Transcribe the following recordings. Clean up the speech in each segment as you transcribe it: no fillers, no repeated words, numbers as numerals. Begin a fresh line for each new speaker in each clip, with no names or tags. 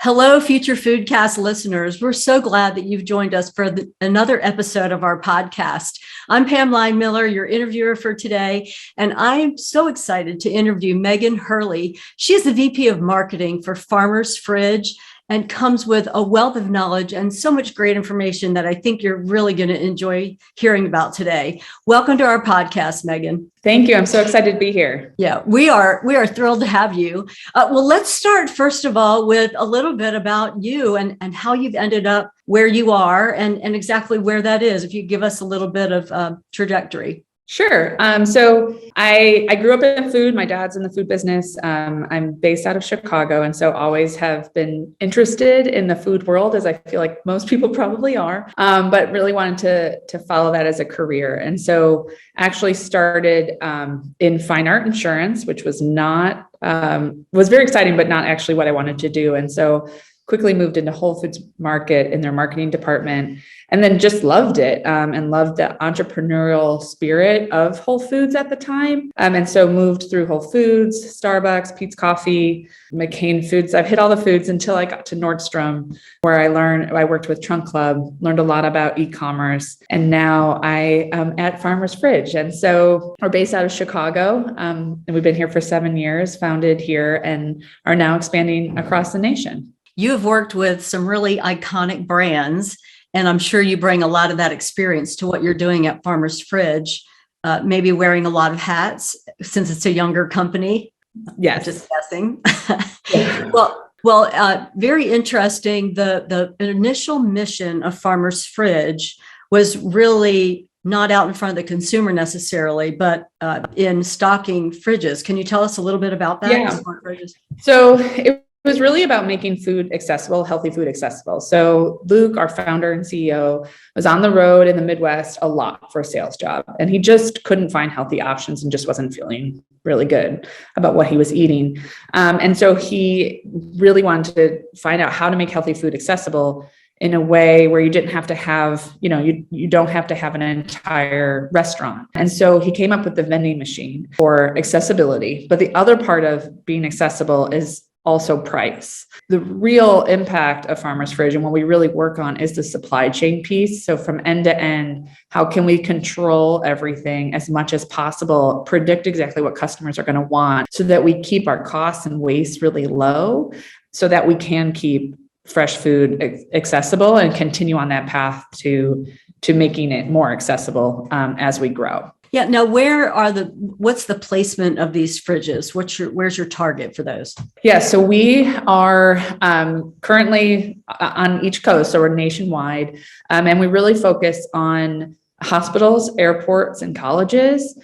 Hello, Future Foodcast listeners. We're so glad that you've joined us for another episode of our podcast. I'm Pam Leinmiller, your interviewer for today, and I'm so excited to interview Meghan Hurley. She is the VP of Marketing for Farmer's Fridge and comes with a wealth of knowledge and so much great information that I think you're really going to enjoy hearing about today. Welcome to our podcast, Meghan.
Thank you. I'm so excited to be here.
Yeah, we are thrilled to have you. Well, let's start first of all with a little bit about you and how you've ended up where you are and exactly where that is. If you give us a little bit of trajectory.
Sure. So I grew up in food. My dad's in the food business. I'm based out of Chicago, and so always have been interested in the food world, as I feel like most people probably are, but really wanted to follow that as a career. And so actually started in fine art insurance, which was was very exciting, but not actually what I wanted to do. And so quickly moved into Whole Foods market in their marketing department, and then just loved it and loved the entrepreneurial spirit of Whole Foods at the time. And so moved through Whole Foods, Starbucks, Peet's Coffee, McCain Foods. I've hit all the foods until I got to Nordstrom, where I worked with Trunk Club, learned a lot about e-commerce, and now I am at Farmer's Fridge. And so we're based out of Chicago, and we've been here for 7 years, founded here, and are now expanding across the nation.
You have worked with some really iconic brands, and I'm sure you bring a lot of that experience to what you're doing at Farmer's Fridge, maybe wearing a lot of hats since it's a younger company.
Yes.
Just guessing. Well, very interesting. The initial mission of Farmer's Fridge was really not out in front of the consumer necessarily, but in stocking fridges. Can you tell us a little bit about that?
Yeah. So it was really about making food accessible, healthy food accessible. So Luke, our founder and CEO, was on the road in the Midwest a lot for a sales job, and he just couldn't find healthy options and just wasn't feeling really good about what he was eating. And so he really wanted to find out how to make healthy food accessible in a way where you didn't have to have, you don't have to have an entire restaurant. And so he came up with the vending machine for accessibility. But the other part of being accessible is also price. The real impact of Farmer's Fridge and what we really work on is the supply chain piece. So from end to end, how can we control everything as much as possible, predict exactly what customers are going to want so that we keep our costs and waste really low so that we can keep fresh food accessible and continue on that path to making it more accessible as we grow.
Yeah. Now, what's the placement of these fridges? Where's your target for those?
Yeah. So we are currently on each coast, so we're nationwide, and we really focus on hospitals, airports, and colleges.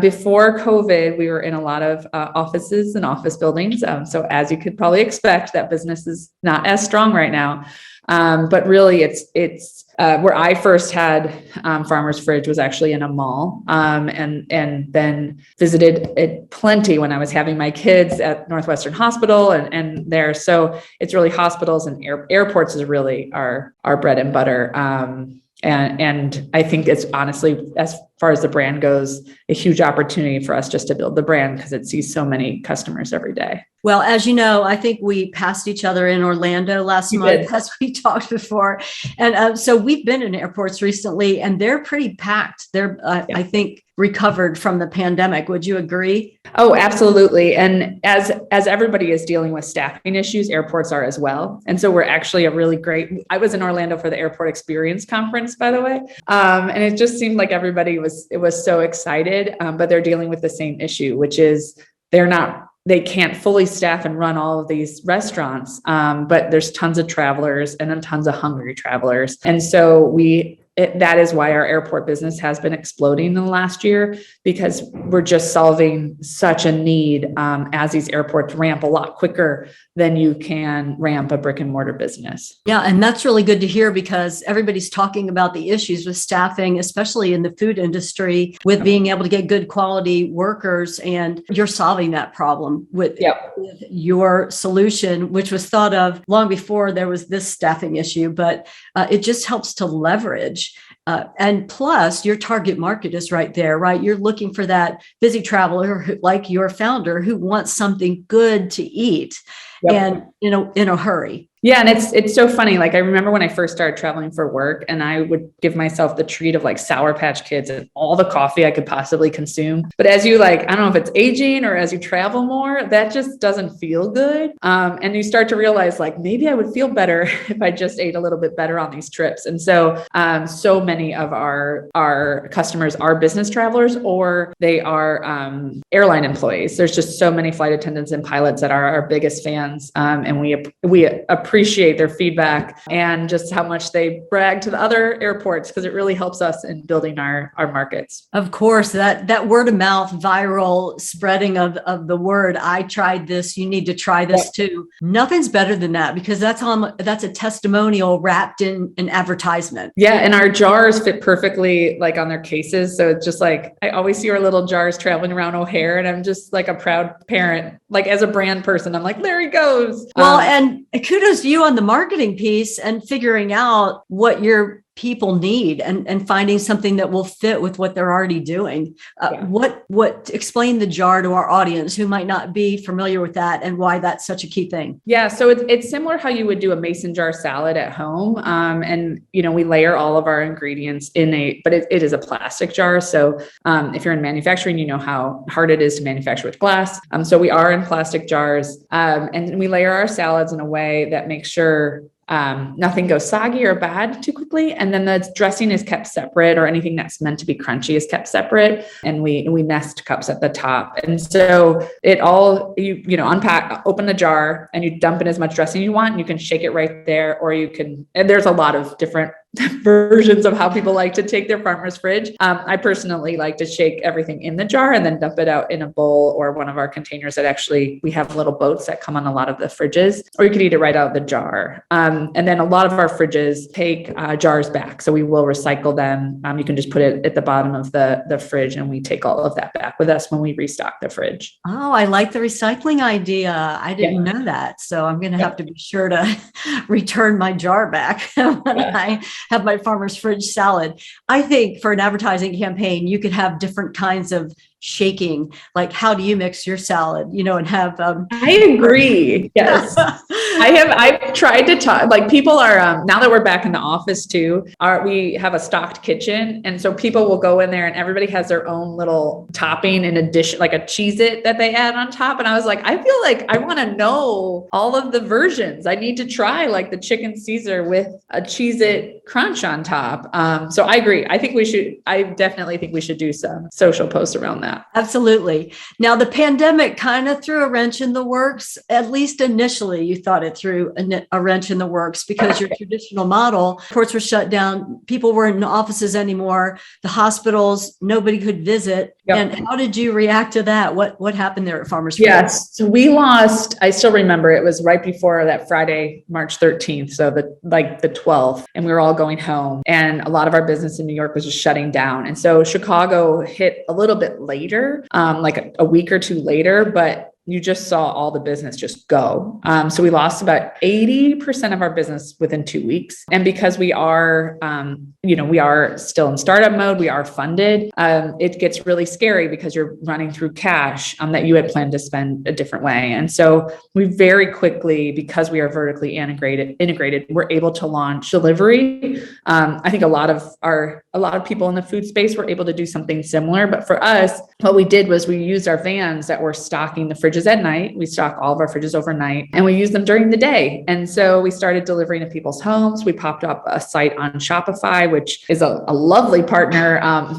Before COVID, we were in a lot of offices and office buildings. So as you could probably expect, that business is not as strong right now. But really it's where I first had Farmer's Fridge was actually in a mall, and then visited it plenty when I was having my kids at Northwestern Hospital and there. So it's really hospitals and airports is really our bread and butter. And I think it's honestly, as far as the brand goes, a huge opportunity for us just to build the brand because it sees so many customers every day.
Well, as you know, I think we passed each other in Orlando last month, as we talked before. And so we've been in airports recently and they're pretty packed. They're, I think, recovered from the pandemic. Would you agree?
Oh, absolutely. And as everybody is dealing with staffing issues, airports are as well. And so we're actually I was in Orlando for the Airport Experience Conference, by the way. And it just seemed like everybody was so excited, but they're dealing with the same issue, which is they can't fully staff and run all of these restaurants, but there's tons of travelers and then tons of hungry travelers. And so that is why our airport business has been exploding in the last year, because we're just solving such a need as these airports ramp a lot quicker than you can ramp a brick and mortar business.
Yeah, and that's really good to hear because everybody's talking about the issues with staffing, especially in the food industry, with being able to get good quality workers. And you're solving that problem with your solution, which was thought of long before there was this staffing issue, but it just helps to leverage. And plus, your target market is right there, right? You're looking for that busy traveler like your founder who wants something good to eat and in a hurry.
Yeah. And it's so funny. Like I remember when I first started traveling for work and I would give myself the treat of like Sour Patch Kids and all the coffee I could possibly consume. But as you like, I don't know if it's aging or as you travel more, that just doesn't feel good. And you start to realize like, maybe I would feel better if I just ate a little bit better on these trips. And so, so many of our customers are business travelers or they are airline employees. There's just so many flight attendants and pilots that are our biggest fans. And we appreciate their feedback and just how much they brag to the other airports because it really helps us in building our markets.
Of course, that word of mouth viral spreading of the word, I tried this, you need to try this too. Nothing's better than that because that's a testimonial wrapped in an advertisement.
Yeah. And our jars fit perfectly like on their cases. So it's just like, I always see our little jars traveling around O'Hare and I'm just like a proud parent, like as a brand person, I'm like, there he goes.
Well, and kudos to you on the marketing piece and figuring out what your people need and finding something that will fit with what they're already doing. What explain the jar to our audience who might not be familiar with that and why that's such a key thing?
Yeah. So it's similar how you would do a mason jar salad at home. And, we layer all of our ingredients but it is a plastic jar. So if you're in manufacturing, you know how hard it is to manufacture with glass. So we are in plastic jars and we layer our salads in a way that makes sure nothing goes soggy or bad too quickly. And then the dressing is kept separate or anything that's meant to be crunchy is kept separate. And we nest cups at the top. And so it all, you unpack, open the jar and you dump in as much dressing you want. And you can shake it right there, or you can, and there's a lot of different versions of how people like to take their farmer's fridge. I personally like to shake everything in the jar and then dump it out in a bowl or one of our containers that actually, we have little boats that come on a lot of the fridges, or you could eat it right out of the jar. And then a lot of our fridges take jars back. So we will recycle them. You can just put it at the bottom of the fridge and we take all of that back with us when we restock the fridge.
Oh, I like the recycling idea. I didn't know that. So I'm going to have to be sure to return my jar back when I have my farmer's fridge salad. I think for an advertising campaign, you could have different kinds of shaking, like how do you mix your salad, and have
I agree. Yes. I've tried to talk, like people are now that we're back in the office too, we have a stocked kitchen. And so people will go in there and everybody has their own little topping in addition, like a Cheez-It that they add on top. And I was like, I feel like I want to know all of the versions. I need to try like the chicken Caesar with a Cheez-It crunch on top. So I agree. I definitely think we should do some social posts around that.
Absolutely. Now, the pandemic kind of threw a wrench in the works. At least initially, you thought it threw a wrench in the works because your traditional model, courts were shut down. People weren't in offices anymore. The hospitals, nobody could visit. Yep. And how did you react to that? What happened there at Farmers Fridge?
Yes. So we lost, I still remember it was right before that Friday, March 13th. So the 12th, and we were all going home and a lot of our business in New York was just shutting down. And so Chicago hit a little bit later, like a week or two later, but you just saw all the business just go. So we lost about 80% of our business within 2 weeks. And because we are, we are still in startup mode, we are funded. It gets really scary because you're running through cash that you had planned to spend a different way. And so we very quickly, because we are vertically integrated, we're able to launch delivery. I think a lot of people in the food space were able to do something similar. But for us, what we did was we used our vans that were stocking the fridges at night. We stock all of our fridges overnight and we use them during the day. And so we started delivering to people's homes. We popped up a site on Shopify, which is a lovely partner.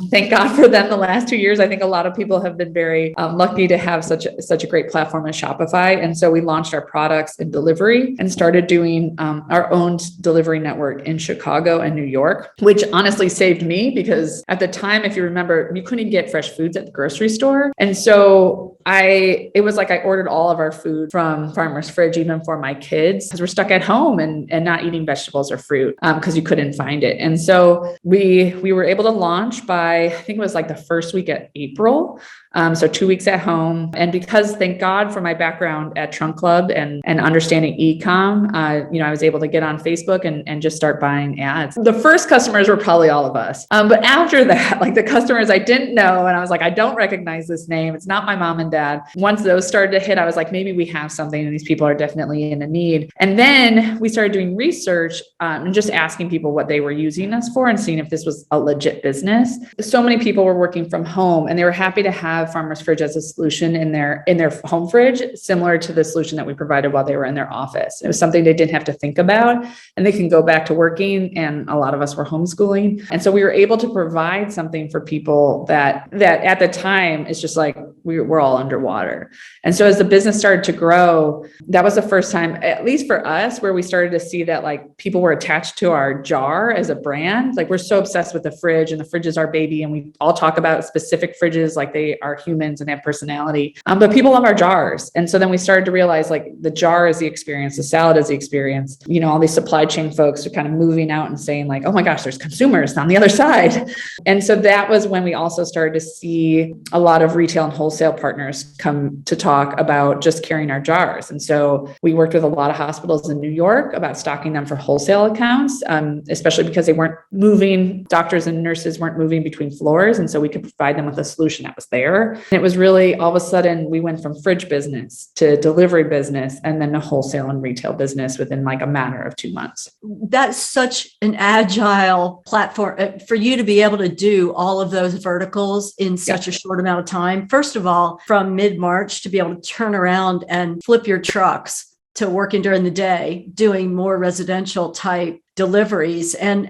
Thank God for them the last 2 years. I think a lot of people have been very lucky to have such a great platform as Shopify. And so we launched our products in delivery and started doing our own delivery network in Chicago and New York, which honestly saved me because at the time, if you remember, you couldn't get fresh foods at the grocery store. And so it was like I ordered all of our food from Farmer's Fridge, even for my kids, because we're stuck at home and not eating vegetables or fruit because you couldn't find it. And so we were able to launch by, I think it was like the first week of April. So 2 weeks at home. And because thank God for my background at Trunk Club and understanding e-com, I was able to get on Facebook and just start buying ads. The first customers were probably all of us. But after that, like the customers I didn't know, and I was like, I don't recognize this name. It's not my mom and dad. Once those started to hit, I was like, maybe we have something and these people are definitely in a need. And then we started doing research and just asking people what they were using us for and seeing if this was a legit business. So many people were working from home and they were happy to have Farmer's Fridge as a solution in their home fridge, similar to the solution that we provided while they were in their office. It was something they didn't have to think about and they can go back to working. And a lot of us were homeschooling. And so we were able to provide something for people that at the time is just like, we're all underwater. And so as the business started to grow, that was the first time, at least for us, where we started to see that like people were attached to our jar as a brand. Like we're so obsessed with the fridge and the fridge is our baby. And we all talk about specific fridges like they are humans and have personality. But people love our jars. And so then we started to realize like the jar is the experience, the salad is the experience. All these supply chain folks are kind of moving out and saying like, oh my gosh, there's consumers on the other side. And so that was when we also started to see a lot of retail and wholesale partners come to talk about just carrying our jars. And so we worked with a lot of hospitals in New York about stocking them for wholesale accounts, especially because they weren't moving, doctors and nurses weren't moving between floors. And so we could provide them with a solution that was there. And it was really all of a sudden we went from fridge business to delivery business and then to wholesale and retail business within like a matter of 2 months.
That's such an agile platform for you to be able to do all of those verticals in such a short amount of time. First of all, from mid-March to be able to turn around and flip your trucks to working during the day, doing more residential type deliveries. And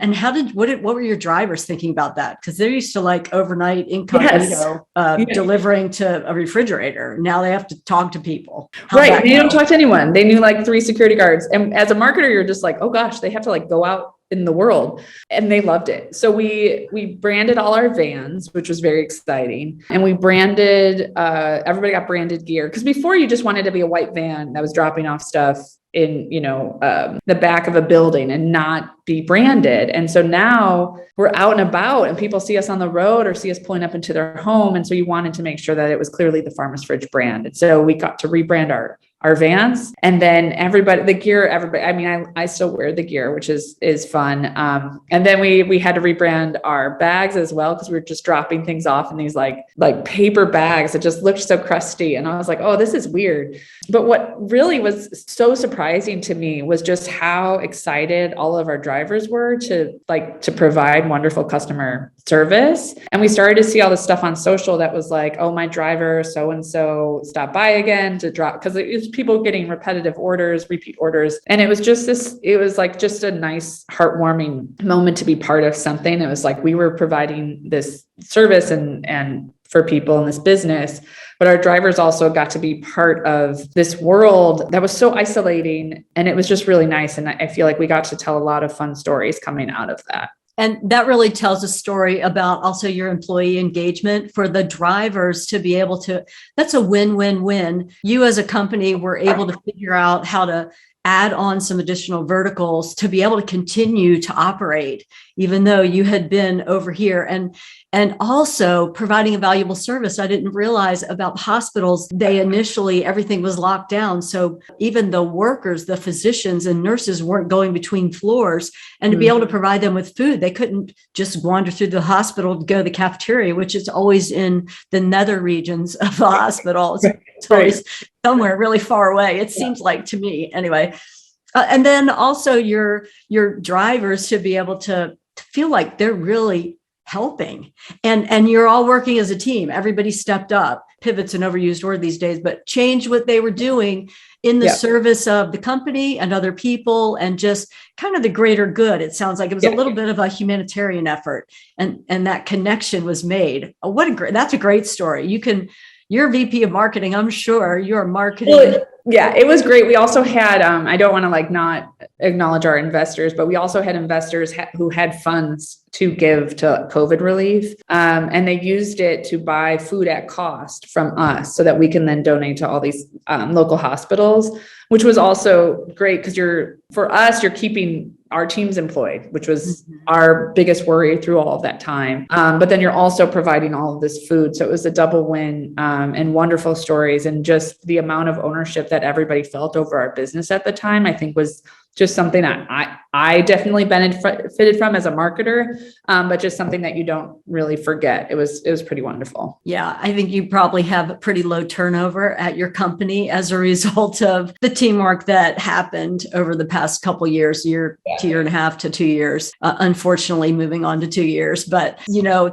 what were your drivers thinking about that? Because they're used to like overnight incognito delivering to a refrigerator. Now they have to talk to people.
Right. They don't talk to anyone. They knew like 3 security guards. And as a marketer, you're just like, oh gosh, they have to like go out in the world. And they loved it. So we branded all our vans, which was very exciting. And we branded, everybody got branded gear. Because before you just wanted to be a white van that was dropping off stuff in, the back of a building and not be branded. And so now we're out and about and people see us on the road or see us pulling up into their home. And so you wanted to make sure that it was clearly the Farmer's Fridge brand. And so we got to rebrand our vans and then the gear, I mean, I still wear the gear, which is fun. And then we had to rebrand our bags as well, because we were just dropping things off in these like paper bags that just looked so crusty. And I was like, oh, this is weird. But what really was so surprising to me was just how excited all of our drivers were to provide wonderful customer service. And we started to see all this stuff on social that was like, oh, my driver so-and-so stopped by again to drop, because it was people getting repetitive orders, repeat orders. And it was just a nice, heartwarming moment to be part of something. It was like we were providing this service and for people in this business, but our drivers also got to be part of this world that was so isolating. And it was just really nice. And I feel like we got to tell a lot of fun stories coming out of that.
And that really tells a story about also your employee engagement for the drivers to be able to, that's a win-win-win. You as a company were able to figure out how to add on some additional verticals to be able to continue to operate, even though you had been over here. And also providing a valuable service. I didn't realize about hospitals, everything was locked down. So even the workers, the physicians and nurses weren't going between floors, and to be able to provide them with food, they couldn't just wander through the hospital to go to the cafeteria, which is always in the nether regions of the hospital. It's always somewhere really far away. It seems like to me anyway. And then also your drivers to be able to feel like they're really helping. And you're all working as a team. Everybody stepped up. Pivot's an overused word these days, but changed what they were doing in the service of the company and other people and just kind of the greater good. It sounds like it was a little bit of a humanitarian effort, and that connection was made. That's a great story. You're VP of marketing. I'm sure you're marketing.
Well, yeah, it was great. We also had, I don't want to not acknowledge our investors, but we also had investors who had funds to give to COVID relief. And they used it to buy food at cost from us so that we can then donate to all these local hospitals, which was also great because you're keeping our teams employed, which was our biggest worry through all of that time. But then you're also providing all of this food. So it was a double win, and wonderful stories. And just the amount of ownership that everybody felt over our business at the time, I think was just something that I definitely benefited from as a marketer, but just something that you don't really forget. It was pretty wonderful.
Yeah, I think you probably have a pretty low turnover at your company as a result of the teamwork that happened over the past couple of years, year and a half to 2 years, unfortunately moving on to 2 years. But,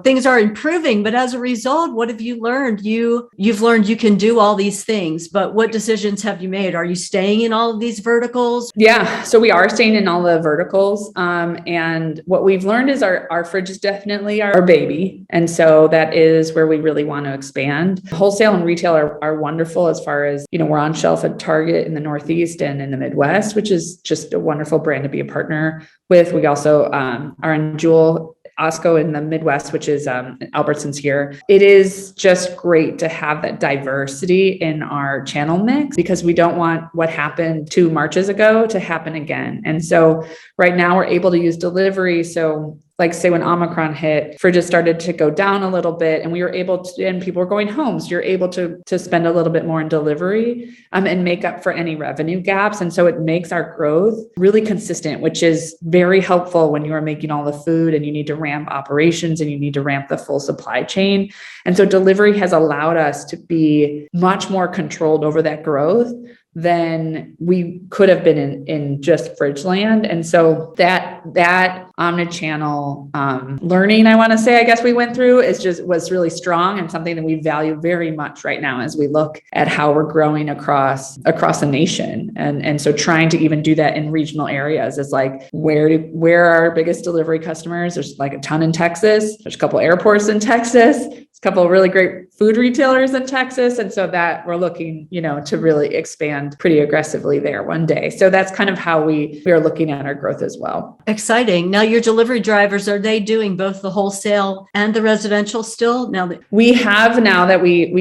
things are improving. But as a result, what have you learned? You've learned you can do all these things, but what decisions have you made? Are you staying in all of these verticals?
Yeah, so we are staying in all the verticals. And what we've learned is our fridge is definitely our baby. And so that is where we really want to expand. Wholesale and retail are wonderful as far as, we're on shelf at Target in the Northeast and in the Midwest, which is just a wonderful brand to be a partner with. We also are in Jewel Osco in the Midwest, which is Albertsons here. It is just great to have that diversity in our channel mix because we don't want what happened 2 Marches ago to happen again. And so right now we're able to use delivery. So like say when Omicron hit, fridges started to go down a little bit and we were able to, and people were going home. So you're able to spend a little bit more in delivery and make up for any revenue gaps. And so it makes our growth really consistent, which is very helpful when you are making all the food and you need to ramp operations and you need to ramp the full supply chain. And so delivery has allowed us to be much more controlled over that growth than we could have been in just fridge land. And so that omnichannel learning, I want to say, I guess we went through was really strong and something that we value very much right now as we look at how we're growing across the nation. And so trying to even do that in regional areas is like, where are our biggest delivery customers? There's like a ton in Texas. There's a couple airports in Texas. There's a couple of really great food retailers in Texas. And so that we're looking, to really expand pretty aggressively there one day. So that's kind of how we are looking at our growth as well.
Exciting. Now your delivery drivers, are they doing both the wholesale and the residential still? Now that we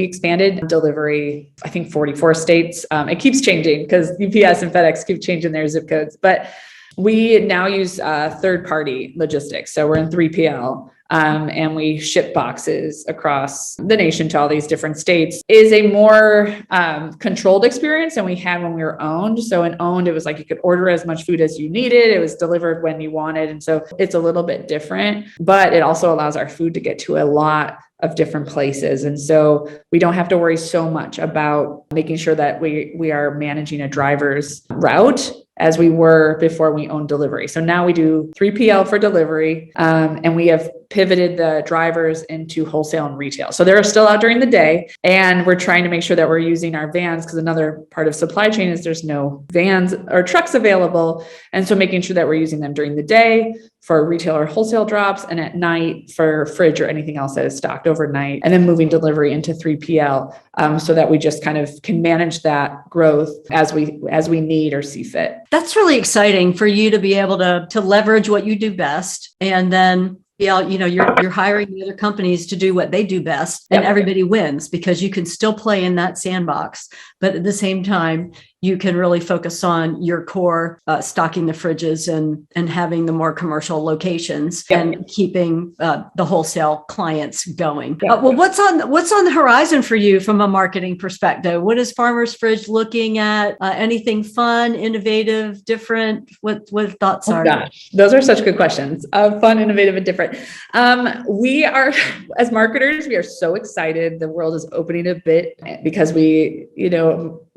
expanded delivery, I think 44 states. It keeps changing because UPS and FedEx keep changing their zip codes, but we now use third-party logistics. So we're in 3PL. And we ship boxes across the nation to all these different states. Is a more controlled experience than we had when we were owned. So in owned, it was like you could order as much food as you needed. It was delivered when you wanted. And so it's a little bit different, but it also allows our food to get to a lot of different places. And so we don't have to worry so much about making sure that we are managing a driver's route as we were before we owned delivery. So now we do 3PL for delivery, and we have pivoted the drivers into wholesale and retail. So they're still out during the day, and we're trying to make sure that we're using our vans because another part of supply chain is there's no vans or trucks available. And so making sure that we're using them during the day for retail or wholesale drops and at night for fridge or anything else that is stocked overnight, and then moving delivery into 3PL so that we just kind of can manage that growth as we need or see fit. That's really exciting for you to be able to leverage what you do best. And then, you're hiring the other companies to do what they do best, and everybody wins because you can still play in that sandbox. But at the same time, you can really focus on your core, stocking the fridges and having the more commercial locations and keeping the wholesale clients going. Well, what's on the horizon for you from a marketing perspective? What is Farmer's Fridge looking at? Anything fun, innovative, different? What thoughts are?
Gosh, those are such good questions. Fun, innovative, and different. We are, as marketers, we are so excited. The world is opening a bit because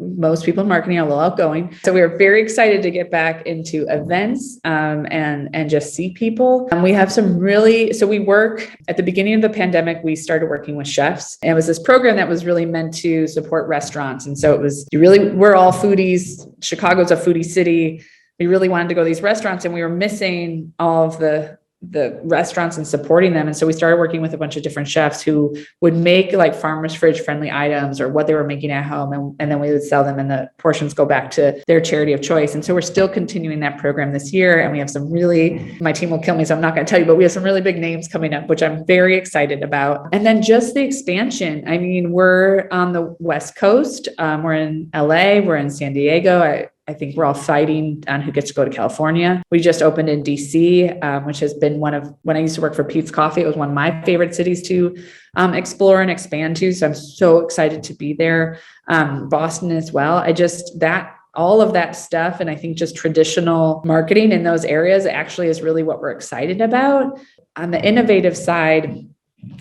most people in marketing are a little outgoing. So we are very excited to get back into events and just see people. And we have we work at the beginning of the pandemic, we started working with chefs. And it was this program that was really meant to support restaurants. And so we're all foodies. Chicago's a foodie city. We really wanted to go to these restaurants and we were missing all of the the restaurants and supporting them. And so we started working with a bunch of different chefs who would make like farmers fridge friendly items or what they were making at home. And then we would sell them and the portions go back to their charity of choice. And so we're still continuing that program this year. And we have some really, my team will kill me, so I'm not going to tell you, but we have some really big names coming up, which I'm very excited about. And then just the expansion. I mean, we're on the West Coast. We're in LA, we're in San Diego. I think we're all fighting on who gets to go to California. We just opened in DC, which has been when I used to work for Pete's Coffee, it was one of my favorite cities to explore and expand to. So I'm so excited to be there. Boston as well. All of that stuff. And I think just traditional marketing in those areas actually is really what we're excited about. On the innovative side,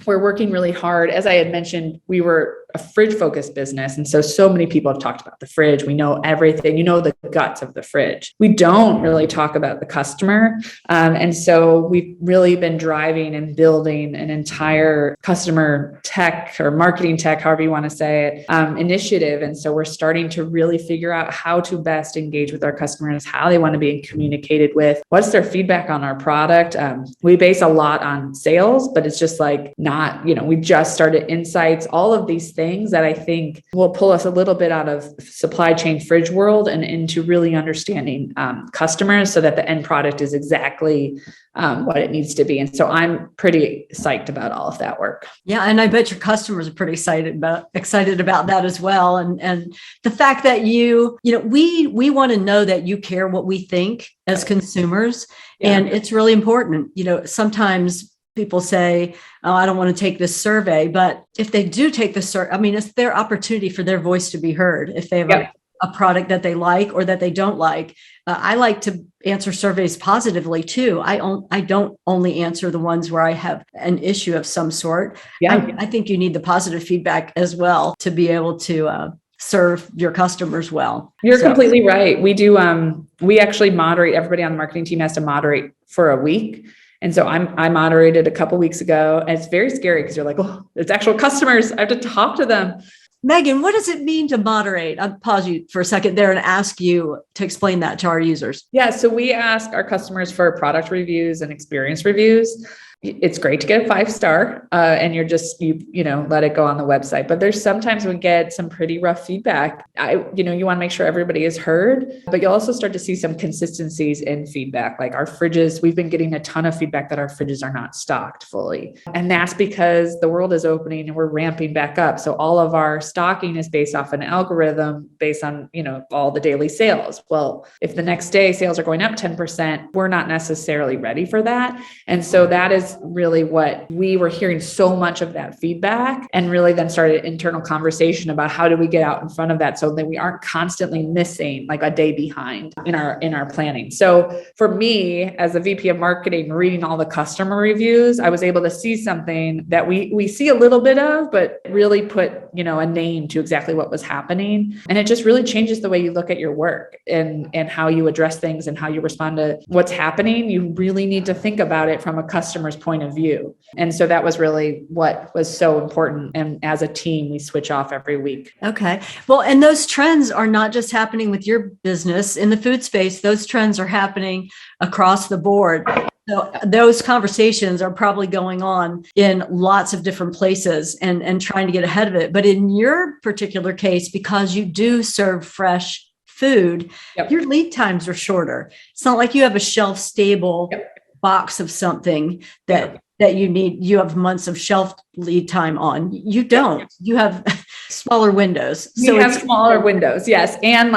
we're working really hard. As I had mentioned, we were a fridge focused business. And so many people have talked about the fridge. We know everything, the guts of the fridge. We don't really talk about the customer. And so we've really been driving and building an entire customer tech or marketing tech, however you want to say it, initiative. And so we're starting to really figure out how to best engage with our customers, how they want to be communicated with, what's their feedback on our product. We base a lot on sales, but it's just like we just started insights, all of these things that I think will pull us a little bit out of supply chain fridge world and into really understanding customers so that the end product is exactly what it needs to be. And so I'm pretty psyched about all of that work.
Yeah. And I bet your customers are pretty excited about that as well. And the fact that we want to know that you care what we think as consumers. Yeah. And it's really important. Sometimes people say, oh, I don't want to take this survey, but if they do take the survey, it's their opportunity for their voice to be heard. If they have a product that they like or that they don't like, I like to answer surveys positively too. I don't only answer the ones where I have an issue of some sort. Yeah. I think you need the positive feedback as well to be able to serve your customers well.
You're completely right. We do. We actually moderate. Everybody on the marketing team has to moderate for a week. And so I moderated a couple of weeks ago, and it's very scary because you're like, oh, it's actual customers. I have to talk to them.
Meghan, what does it mean to moderate? I'll pause you for a second there and ask you to explain that to our users.
Yeah. So we ask our customers for product reviews and experience reviews. It's great to get a 5-star and you let it go on the website. But there's sometimes we get some pretty rough feedback. You want to make sure everybody is heard, but you'll also start to see some consistencies in feedback. Like our fridges, we've been getting a ton of feedback that our fridges are not stocked fully. And that's because the world is opening and we're ramping back up. So all of our stocking is based off an algorithm based on, all the daily sales. Well, if the next day sales are going up 10%, we're not necessarily ready for that. And so that is really what we were hearing, so much of that feedback, and really then started internal conversation about how do we get out in front of that so that we aren't constantly missing like a day behind in our planning. So for me as a VP of marketing, reading all the customer reviews, I was able to see something that we see a little bit of, but really put, a name to exactly what was happening. And it just really changes the way you look at your work and how you address things and how you respond to what's happening. You really need to think about it from a customer's point of view. And so that was really what was so important. And as a team, we switch off every week.
Okay. Well, and those trends are not just happening with your business in the food space. Those trends are happening across the board. So those conversations are probably going on in lots of different places and trying to get ahead of it. But in your particular case, because you do serve fresh food, your lead times are shorter. It's not like you have a shelf stable box of something that you have months of shelf lead time on. You don't. You have smaller windows.
So we have smaller windows, yes. And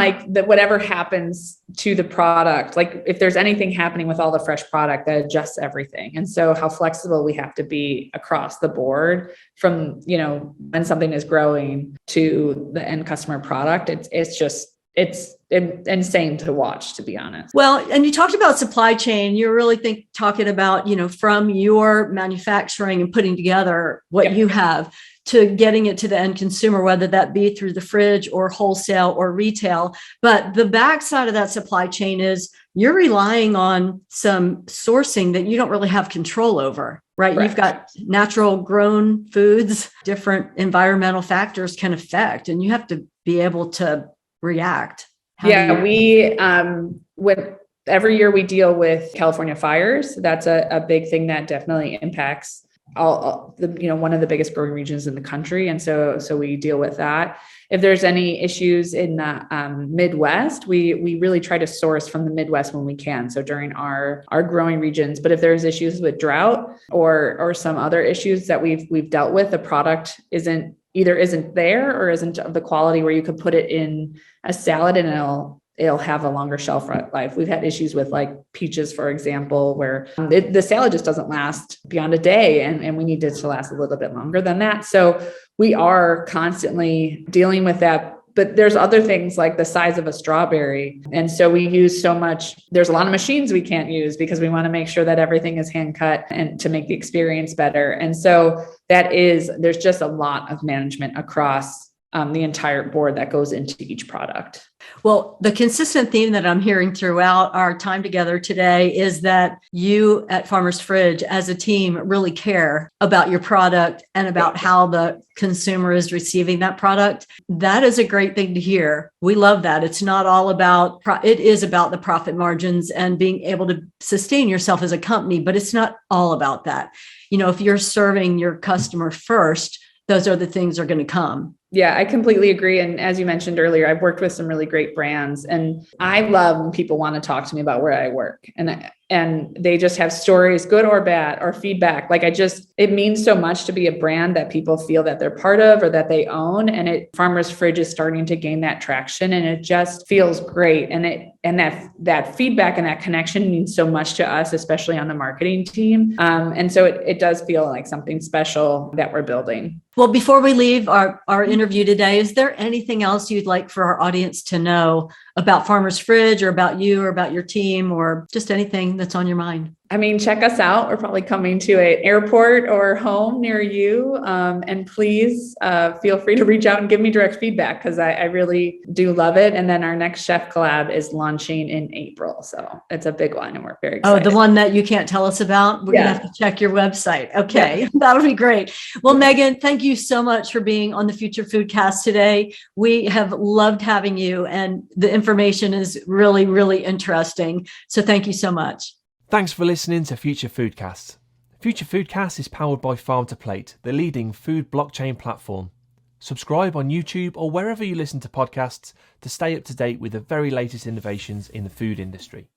whatever happens to the product, like if there's anything happening with all the fresh product, that adjusts everything. And so how flexible we have to be across the board from, when something is growing to the end customer product, it's insane to watch, to be honest.
Well, and you talked about supply chain. You're really talking about, from your manufacturing and putting together what you have to getting it to the end consumer, whether that be through the fridge or wholesale or retail. But the backside of that supply chain is you're relying on some sourcing that you don't really have control over, right? Correct. You've got natural grown foods, different environmental factors can affect, and you have to be able to react.
We, when Every year we deal with California fires. That's a big thing that definitely impacts all the, one of the biggest growing regions in the country. And so we deal with that. If there's any issues in the Midwest, we really try to source from the Midwest when we can. So during our growing regions, but if there's issues with drought or some other issues that we've dealt with, the product isn't there or isn't of the quality where you could put it in a salad and it'll have a longer shelf life. We've had issues with like peaches, for example, where the salad just doesn't last beyond a day and we need it to last a little bit longer than that. So we are constantly dealing with that. But there's other things like the size of a strawberry. And so we use there's a lot of machines we can't use because we want to make sure that everything is hand cut and to make the experience better. And so there's just a lot of management across the entire board that goes into each product.
Well, the consistent theme that I'm hearing throughout our time together today is that you at Farmer's Fridge as a team really care about your product and about how the consumer is receiving that product. That is a great thing to hear. We love that. It's not all about, it is about the profit margins and being able to sustain yourself as a company, but it's not all about that. If you're serving your customer first, those are the things that are going to come.
Yeah, I completely agree. And as you mentioned earlier, I've worked with some really great brands and I love when people want to talk to me about where I work and they just have stories, good or bad, or feedback. It means so much to be a brand that people feel that they're part of or that they own. And Farmer's Fridge is starting to gain that traction and it just feels great. And that feedback and that connection means so much to us, especially on the marketing team. And so it does feel like something special that we're building.
Well, before we leave our interview today, is there anything else you'd like for our audience to know about Farmer's Fridge or about you or about your team or just anything that's on your mind?
Check us out. We're probably coming to an airport or home near you. And please feel free to reach out and give me direct feedback because I really do love it. And then our next chef collab is launching in April. So it's a big one and we're very excited.
Oh, the one that you can't tell us about? We're going to have to check your website. Okay, that'll be great. Well, Meghan, thank you so much for being on the Future Foodcast today. We have loved having you and the information is really, really interesting. So thank you so much.
Thanks for listening to Future Foodcast. Future Foodcast is powered by Farm to Plate, the leading food blockchain platform. Subscribe on YouTube or wherever you listen to podcasts to stay up to date with the very latest innovations in the food industry.